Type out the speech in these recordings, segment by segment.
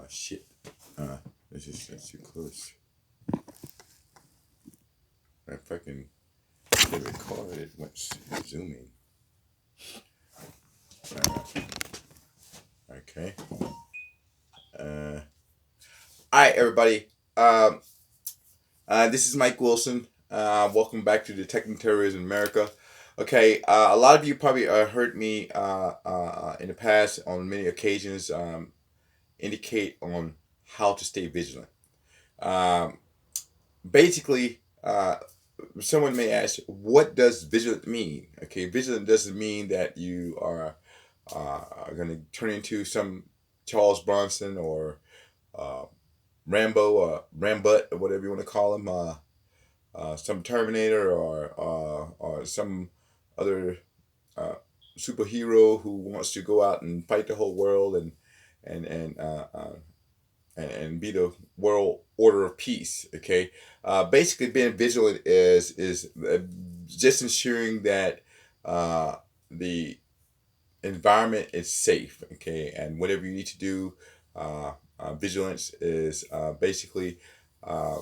Shit. This is that's too close. I fucking hit record. It went zooming. Okay. All right, everybody. This is Mike Wilson. Welcome back to Detecting Terrorism in America. Okay, a lot of you probably heard me in the past on many occasions indicate on how to stay vigilant. Um, Basically, someone may ask, what does vigilant mean? Okay, vigilant doesn't mean that you are going to turn into some Charles Bronson or uh, Rambo or Rambut or whatever you want to call him, some Terminator or some other uh, superhero who wants to go out and fight the whole world and and uh, uh, and be the world order of peace. Okay, basically being vigilant is just ensuring that the environment is safe. Okay, and whatever you need to do, vigilance is basically uh,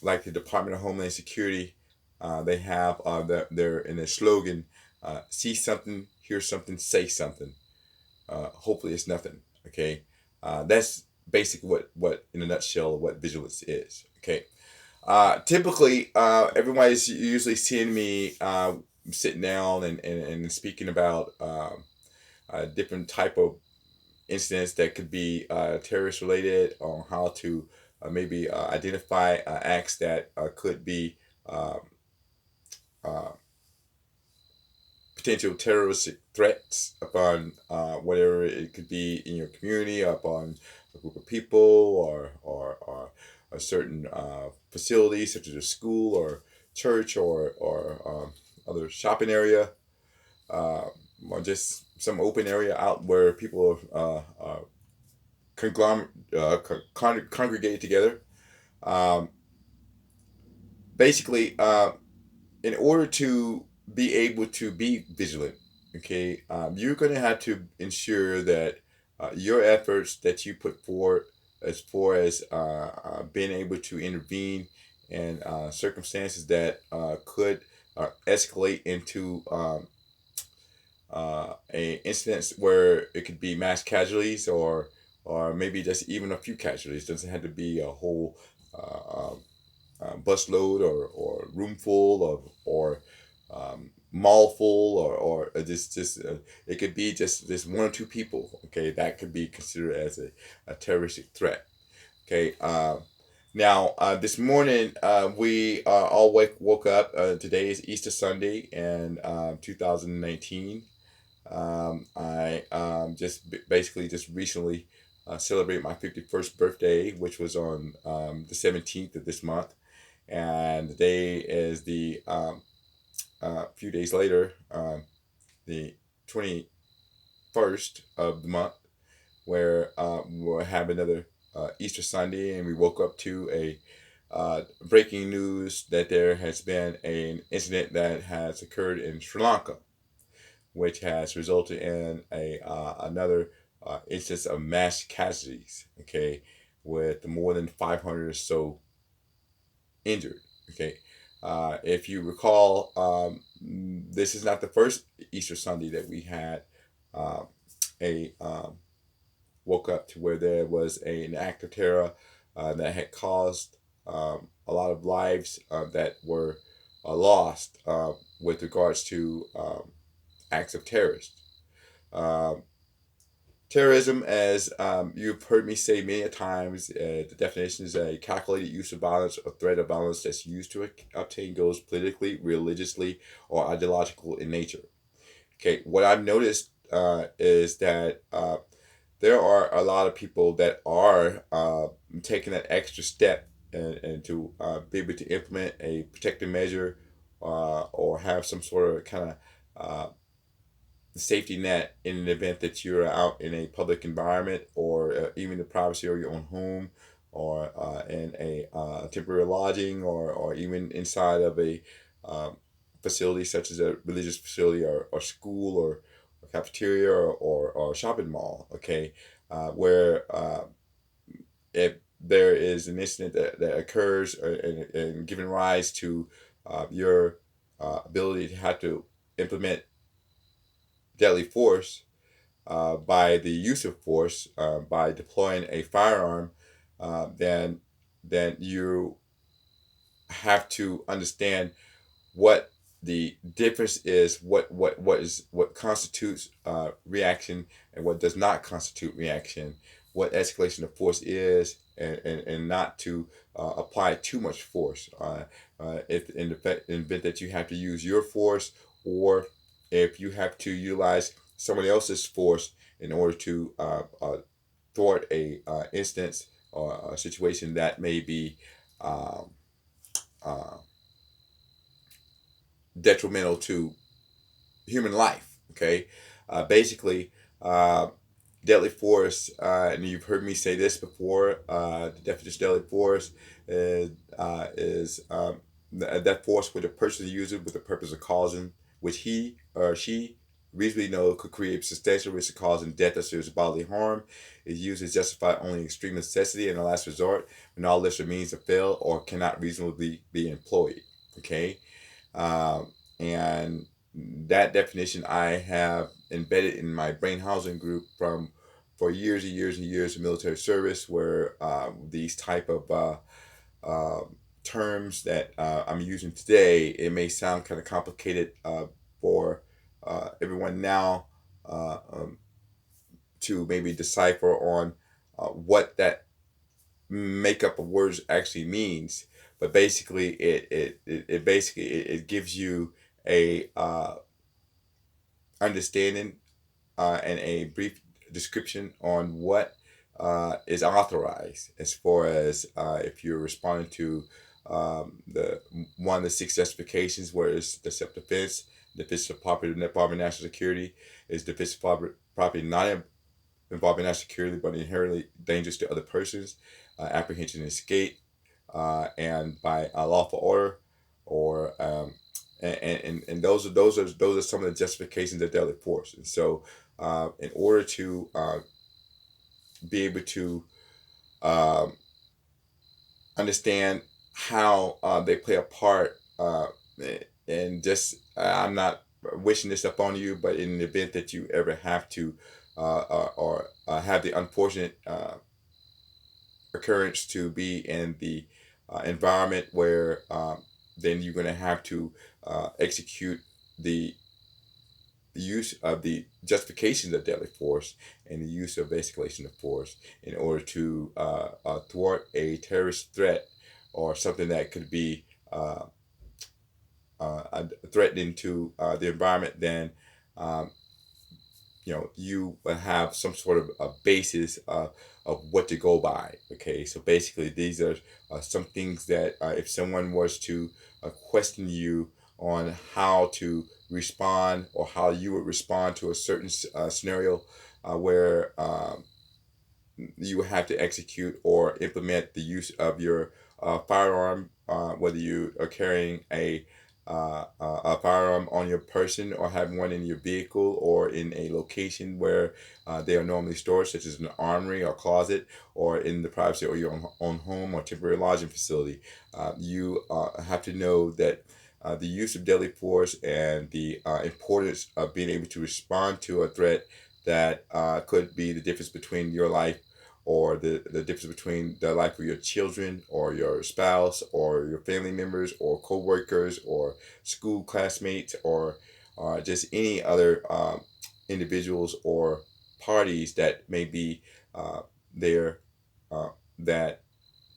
like the Department of Homeland Security. They have they're in their slogan: "See something, hear something, say something." Hopefully, it's nothing. Okay, that's basically what in a nutshell what vigilance is. Okay, typically everybody's usually seeing me sitting down and speaking about different type of incidents that could be terrorist related, on how to maybe identify acts that could be um, uh, potential terrorist threats upon whatever it could be in your community, upon a group of people, or a certain facility such as a school or church or other shopping area, uh, or just some open area out where people congregated together. Um, Basically, in order to be able to be vigilant, okay, you're going to have to ensure that your efforts that you put forward as far as being able to intervene in circumstances that could escalate into a incidents where it could be mass casualties or maybe just even a few casualties. It doesn't have to be a whole bus load or room full of or mall full or just it could be just one or two people. Okay, that could be considered as a terroristic threat. Okay. Now, this morning, we all woke up. Today is Easter Sunday in 2019. I basically just recently celebrated my 51st birthday, which was on the 17th of this month. And today is the few days later, the 21st of the month, where we'll have another Easter Sunday, and we woke up to a breaking news that there has been an incident that has occurred in Sri Lanka, which has resulted in a another instance of mass casualties. Okay, with more than 500 or so injured. Okay, if you recall, this is not the first Easter Sunday that we had uh, a woke up to where there was an act of terror that had caused a lot of lives that were lost with regards to acts of terrorists. Um, Terrorism, as you've heard me say many times, the definition is a calculated use of violence or threat of violence that's used to obtain goals politically, religiously, or ideological in nature. Okay, what I've noticed is that there are a lot of people that are taking that extra step and to be able to implement a protective measure or have some sort of kind of safety net in an event that you're out in a public environment or even the privacy of your own home or in a temporary lodging or even inside of a facility such as a religious facility or school or cafeteria or shopping mall. Okay, where if there is an incident that occurs and giving rise to your ability to have to implement deadly force by the use of force by deploying a firearm, then you have to understand what the difference is, what constitutes reaction and what does not constitute reaction, what escalation of force is, and not to apply too much force. If in the event that you have to use your force, or if you have to utilize someone else's force in order to thwart a instance or a situation that may be um, uh, detrimental to human life. Okay, basically, uh, deadly force, and you've heard me say this before. The definition of deadly force is that force where the person uses it with the purpose of causing, which he or she reasonably know could create substantial risk of causing death or serious bodily harm, is used as justified only in extreme necessity and the last resort when all lesser means to fail or cannot reasonably be employed. Okay, and that definition I have embedded in my brain housing group from for years and years and years of military service, where these type of uh, terms that I'm using today, it may sound kind of complicated for everyone now to maybe decipher on what that makeup of words actually means. But basically, it gives you a understanding and a brief description on what is authorized as far as if you're responding to the one of the six justifications, where it's the self-defense, defense of property, involving national security, is defense of property not involving national security but inherently dangerous to other persons, apprehension and escape, and by lawful order, or and those are some of the justifications of deadly force. And so, in order to be able to um, understand how they play a part, and just I'm not wishing this up on you, but in the event that you ever have to or have the unfortunate occurrence to be in the environment where then you're going to have to execute the use of the justifications of deadly force and the use of escalation of force in order to thwart a terrorist threat or something that could be threatening to the environment, then um, you have some sort of a basis of what to go by. Okay, so basically these are some things that if someone was to question you on how to respond or how you would respond to a certain scenario where you would have to execute or implement the use of your firearm, whether you are carrying a firearm on your person or having one in your vehicle or in a location where they are normally stored, such as an armory or closet, or in the privacy of your own home or temporary lodging facility. You have to know that the use of deadly force and the importance of being able to respond to a threat that could be the difference between your life or the difference between the life of your children or your spouse or your family members or co-workers or school classmates or just any other individuals or parties that may be there that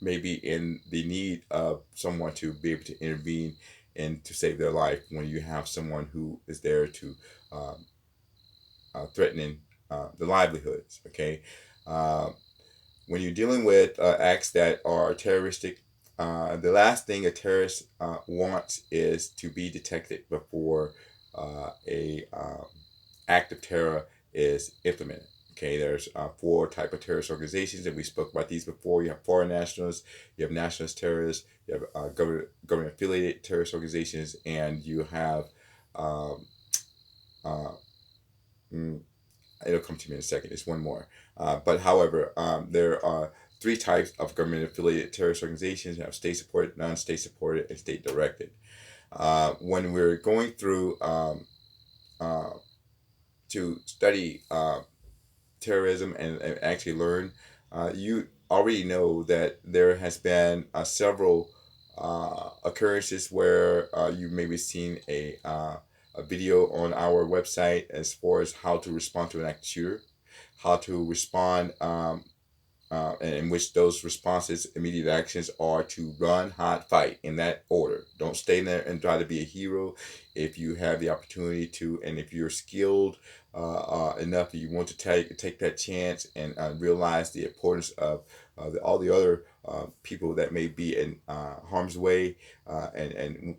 may be in the need of someone to be able to intervene and to save their life when you have someone who is there to um, threatening the livelihoods. Okay, uh, when you're dealing with acts that are terroristic, the last thing a terrorist wants is to be detected before a act of terror is implemented. Okay, there's four type of terrorist organizations, and we spoke about these before. You have foreign nationalists, you have nationalist terrorists, you have government affiliated terrorist organizations, and you have um, uh, mm, it'll come to me in a second. It's one more. But however, there are three types of government affiliated terrorist organizations. You have state supported, non state supported, and state directed. When we're going through uh, to study terrorism and actually learn, you already know that there has been several occurrences where you maybe seen a video on our website as far as how to respond to an active shooter, how to respond and in which those responses, immediate actions are to run, hide, fight in that order. Don't stay there and try to be a hero. If you have the opportunity to, and if you're skilled enough, you want to take that chance and realize the importance of all the other people that may be in harm's way, and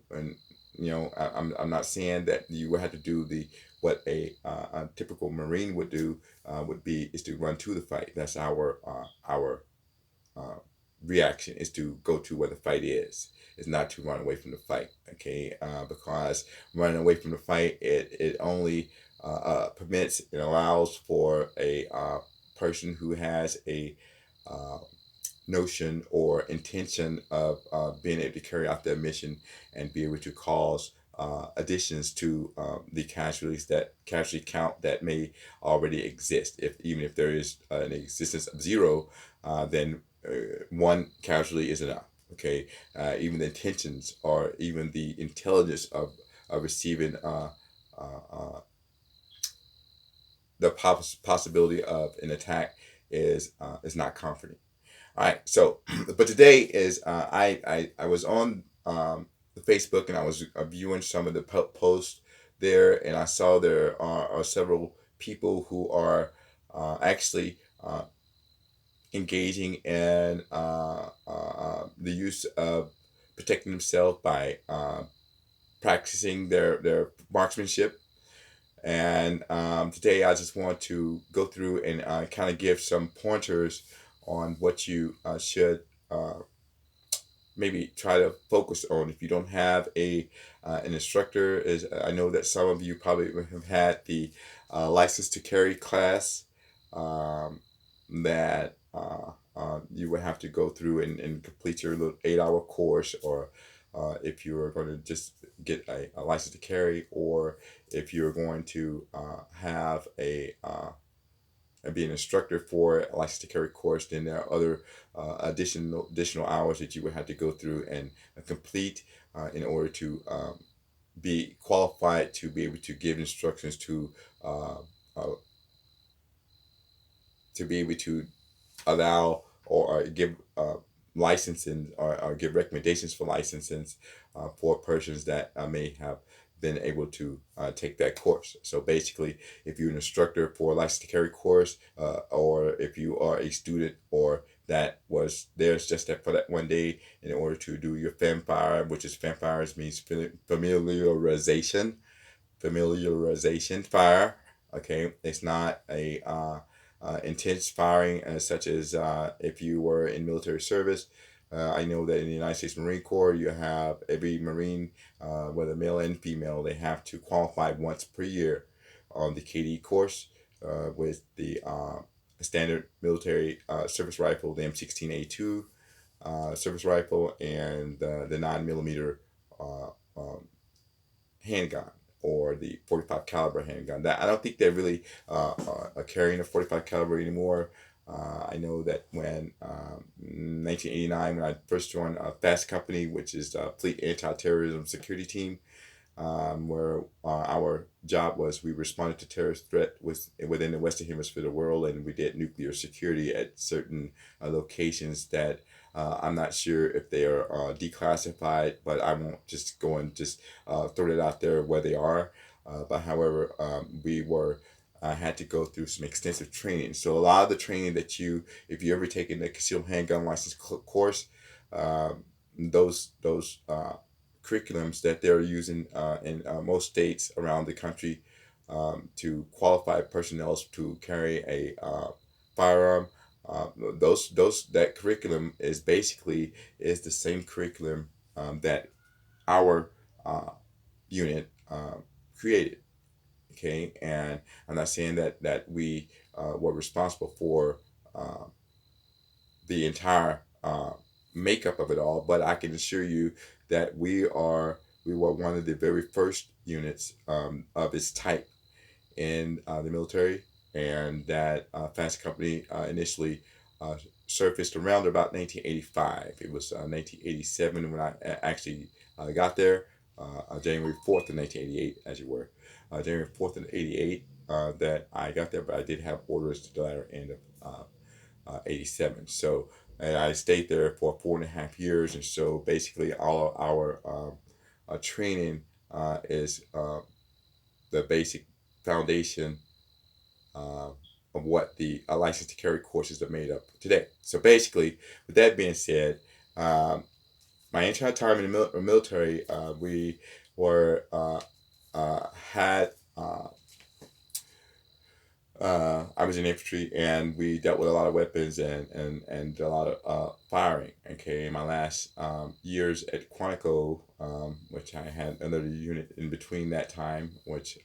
I'm not saying that you will have to do the what a typical Marine would do would be is to run to the fight. That's our uh, reaction is to go to where the fight is not to run away from the fight. Okay, because running away from the fight it only permits and allows for a person who has a uh, notion or intention of being able to carry out their mission and be able to cause additions to the casualty count that may already exist. If even if there is an existence of zero, then one casualty is enough. Okay, even the intentions or even the intelligence of receiving the possibility of an attack is not comforting. All right. So, but today is I was on the Facebook and I was viewing some of the posts there, and I saw there are several people who are actually engaging in the use of protecting themselves by practicing their marksmanship. And today I just want to go through and kind of give some pointers on what you should maybe try to focus on if you don't have a an instructor. Is I know that some of you probably have had the license to carry class um, that you would have to go through and complete your little 8 hour course, or if you are going to just get a license to carry, or if you're going to have a and be an instructor for a license to carry course, then there are other additional hours that you would have to go through and complete in order to be qualified to be able to give instructions uh, uh, to be able to allow or give licensing or give recommendations for licenses for persons that may have been able to take that course. So basically, if you're an instructor for a license to carry course, or if you are a student or that was there's just that for that one day in order to do your FAMFIRE, which is FAMFIRE means familiarization fire. Okay, it's not a intense firing such as if you were in military service. I know that in the United States Marine Corps, you have every Marine, whether male and female, they have to qualify once per year on the KD course with the standard military service rifle, the M16A2 service rifle, and the 9 millimeter uh, um, handgun or the 45 caliber handgun. That I don't think they're really are carrying a 45 caliber anymore. I know that when 1989, when I first joined Fast Company, which is the Fleet Anti-Terrorism Security Team, where our job was we responded to terrorist threat within the Western Hemisphere of the world, and we did nuclear security at certain locations that I'm not sure if they are declassified, but I won't just go and just throw it out there where they are. But however, we were had to go through some extensive training. So a lot of the training that if you ever taken the concealed handgun license course, those curriculums that they're using in most states around the country to qualify personnel to carry a firearm. Those that curriculum is the same curriculum that our unit created. Okay, and I'm not saying that we were responsible for. Uh, the entire makeup of it all, but I can assure you that we were one of the very first units of its type in the military, and that fast company initially uh, surfaced around about 1985. It was 1987 when I actually got there, January 4th of 1988, as you were. January 4th of 88 that I got there, but I did have orders to the latter end of 87. So and I stayed there for 4.5 years, and so basically all of our training is the basic foundation uh, of what the license to carry courses are made of today. So basically, with that being said, um, my entire time in the military, we were had I was in infantry, and we dealt with a lot of weapons and a lot of firing. Okay, in my last years at Quantico, which I had another unit in between that time, which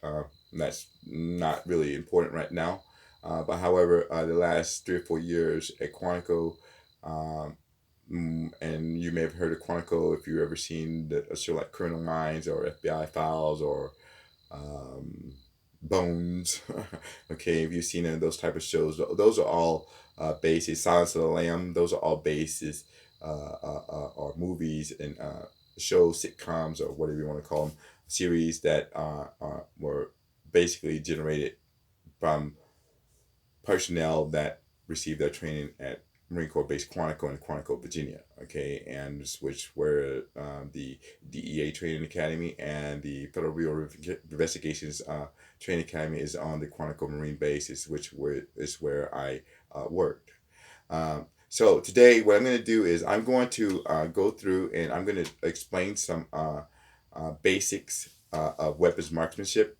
that's not really important right now. But however, the last 3 or 4 years at Quantico, um, and you may have heard of Quantico if you've ever seen a show like Criminal Minds or FBI Files or um, Bones. Okay, if you've seen any of those type of shows, those are all bases. Silence of the Lamb. Those are all bases, or movies and shows, sitcoms, or whatever you want to call them, series that were basically generated from personnel that received their training at Marine Corps Base Quantico in Quantico, Virginia. Okay, and which were the DEA Training Academy and the Federal Bureau of Investigations Training Academy is on the Quantico Marine Base, is where I worked. So today, what I'm going to do is I'm going to go through and I'm going to explain some basics of weapons marksmanship.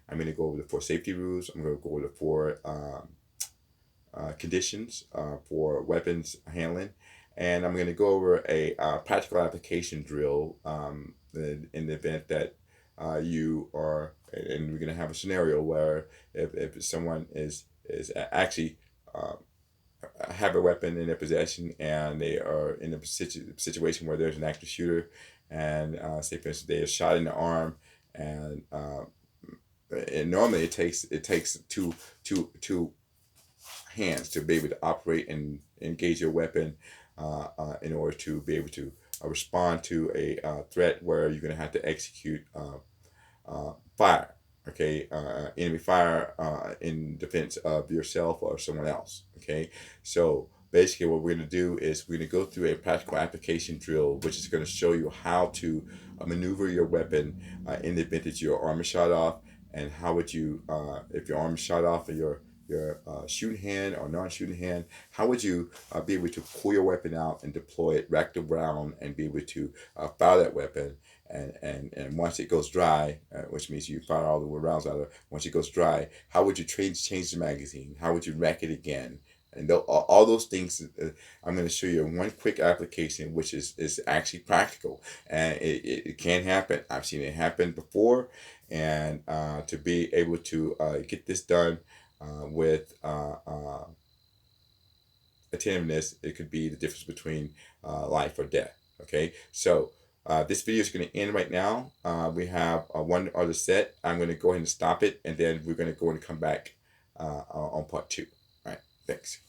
I'm going to go over the four safety rules. I'm going to go over the four conditions for weapons handling. And I'm going to go over a practical application drill in the event that you are, and we're going to have a scenario where if someone is actually have a weapon in their possession and they are in a situation where there's an active shooter, and say for instance they are shot in the arm, and normally it takes two hands to be able to operate and engage your weapon in order to be able to respond to a threat where you're going to have to execute fire. Okay, enemy fire in defense of yourself or someone else. Okay, so basically what we're going to do is we're going to go through a practical application drill, which is going to show you how to maneuver your weapon in the event that your arm is shot off, and how would you, if your arm is shot off of your shooting hand or non-shooting hand, how would you be able to pull your weapon out and deploy it, rack the round, and be able to fire that weapon. And once it goes dry, which means you fire all the rounds out of it, once it goes dry, how would you change the magazine? How would you rack it again? And all those things I'm going to show you in one quick application, which is actually practical. And it can happen. I've seen it happen before. And to be able to get this done with attentiveness, it could be the difference between life or death. Okay, so this video is going to end right now. We have one other set. I'm going to go ahead and stop it, and then we're going to go and come back on part two. All right, thanks.